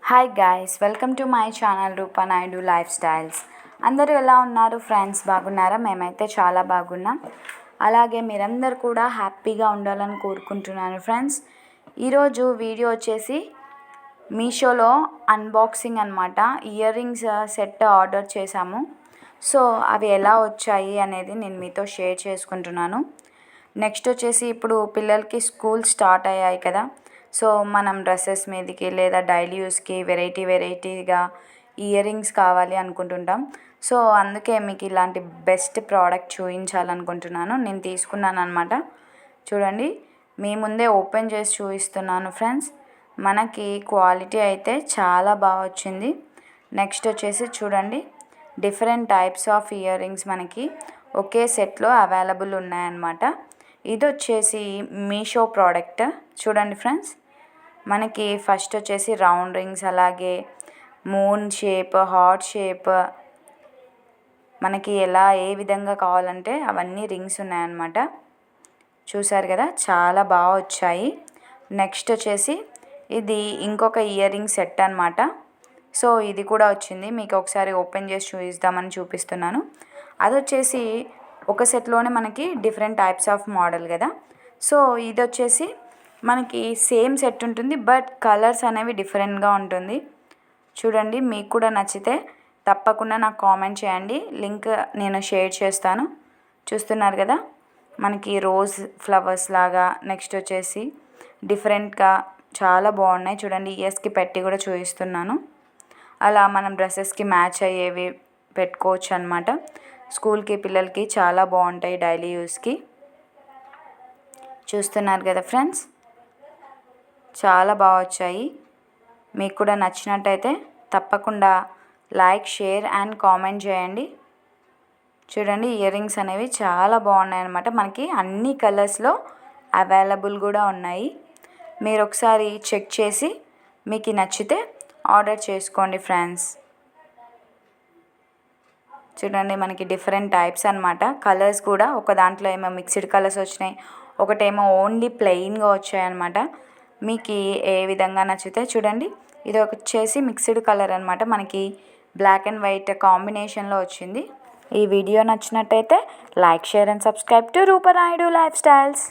Hi guys, welcome to my channel Rupa Naidu lifestyles. అందరూ ఎలా ఉన్నారు ఫ్రెండ్స్? బాగున్నారా? మేమైతే చాలా బాగున్నాం. అలాగే మీరందరూ కూడా హ్యాపీగా ఉండాలని కోరుకుంటున్నాను ఫ్రెండ్స్. ఈరోజు వీడియో వచ్చేసి మీషోలో అన్బాక్సింగ్ అనమాట. ఇయర్ రింగ్స్ సెట్ ఆర్డర్ చేశాము. సో అవి ఎలా వచ్చాయి అనేది నేను మీతో షేర్ చేసుకుంటున్నాను. నెక్స్ట్ వచ్చేసి ఇప్పుడు పిల్లలకి స్కూల్ స్టార్ట్ అయ్యాయి కదా. సో మనం డ్రెస్సెస్ మీదకి లేదా డైలీ యూస్కి వెరైటీగా ఇయర్ రింగ్స్ కావాలి అనుకుంటుంటాం. సో అందుకే మీకు ఇలాంటి బెస్ట్ ప్రోడక్ట్ చూపించాలనుకుంటున్నాను. నేను తీసుకున్నాను అనమాట. చూడండి, మీ ముందే ఓపెన్ చేసి చూపిస్తున్నాను ఫ్రెండ్స్. మనకి క్వాలిటీ అయితే చాలా బాగా వచ్చింది. నెక్స్ట్ వచ్చేసి చూడండి, different types of ear rings మనకి ఒకే సెట్లో అవైలబుల్ ఉన్నాయన్నమాట. ఇది వచ్చేసి మీషో ప్రోడక్ట్. చూడండి ఫ్రెండ్స్, మనకి ఫస్ట్ వచ్చేసి రౌండ్ రింగ్స్, అలాగే మూన్ షేప్, హార్ట్ షేప్, మనకి ఏ విధంగా కావాలంటే అవన్నీ రింగ్స్ ఉన్నాయన్నమాట. చూసారు కదా, చాలా బాగా వచ్చాయి. నెక్స్ట్ వచ్చేసి ఇది ఇంకొక ఇయర్ రింగ్ సెట్ అనమాట. సో ఇది కూడా వచ్చింది. మీకు ఒకసారి ఓపెన్ చేసి చూపిద్దామని చూపిస్తున్నాను. అది వచ్చేసి ఒక సెట్లోనే మనకి డిఫరెంట్ టైప్స్ ఆఫ్ మోడల్ కదా. సో ఇది వచ్చేసి మనకి సేమ్ సెట్ ఉంటుంది, బట్ కలర్స్ అనేవి డిఫరెంట్గా ఉంటుంది. చూడండి, మీకు కూడా నచ్చితే తప్పకుండా నాకు కామెంట్ చేయండి. లింక్ నేను షేర్ చేస్తాను. చూస్తున్నారు కదా, మనకి రోజ్ ఫ్లవర్స్ లాగా, నెక్స్ట్ వచ్చేసి డిఫరెంట్గా చాలా బాగున్నాయి. చూడండి, ఇయర్స్కి పెట్టి కూడా చూపిస్తున్నాను. అలా మనం డ్రెస్సెస్కి మ్యాచ్ అయ్యేవి పెట్టుకోవచ్చు అనమాట. స్కూల్కి పిల్లలకి చాలా బాగుంటాయి డైలీ యూస్కి. చూస్తున్నారు కదా ఫ్రెండ్స్, చాలా బాగా వచ్చాయి. మీకు కూడా నచ్చినట్టయితే తప్పకుండా లైక్, షేర్ అండ్ కామెంట్ చేయండి. చూడండి, ఇయర్ రింగ్స్ అనేవి చాలా బాగున్నాయి అన్నమాట. మనకి అన్ని కలర్స్లో అవైలబుల్ కూడా ఉన్నాయి. మీరు ఒకసారి చెక్ చేసి మీకు నచ్చితే ఆర్డర్ చేసుకోండి ఫ్రెండ్స్. చూడండి, మనకి డిఫరెంట్ టైప్స్ అనమాట. కలర్స్ కూడా ఒక దాంట్లో ఏమో మిక్స్డ్ కలర్స్ వచ్చినాయి, ఒకటేమో ఓన్లీ ప్లెయిన్గా వచ్చాయి అనమాట. మీకు ఏ విధంగా నచ్చితే చూడండి. ఇది వచ్చేసి మిక్స్డ్ కలర్ అనమాట. మనకి బ్లాక్ అండ్ వైట్ కాంబినేషన్లో వచ్చింది. ఈ వీడియో నచ్చినట్టయితే like, share and subscribe to Rupa Naidu life styles.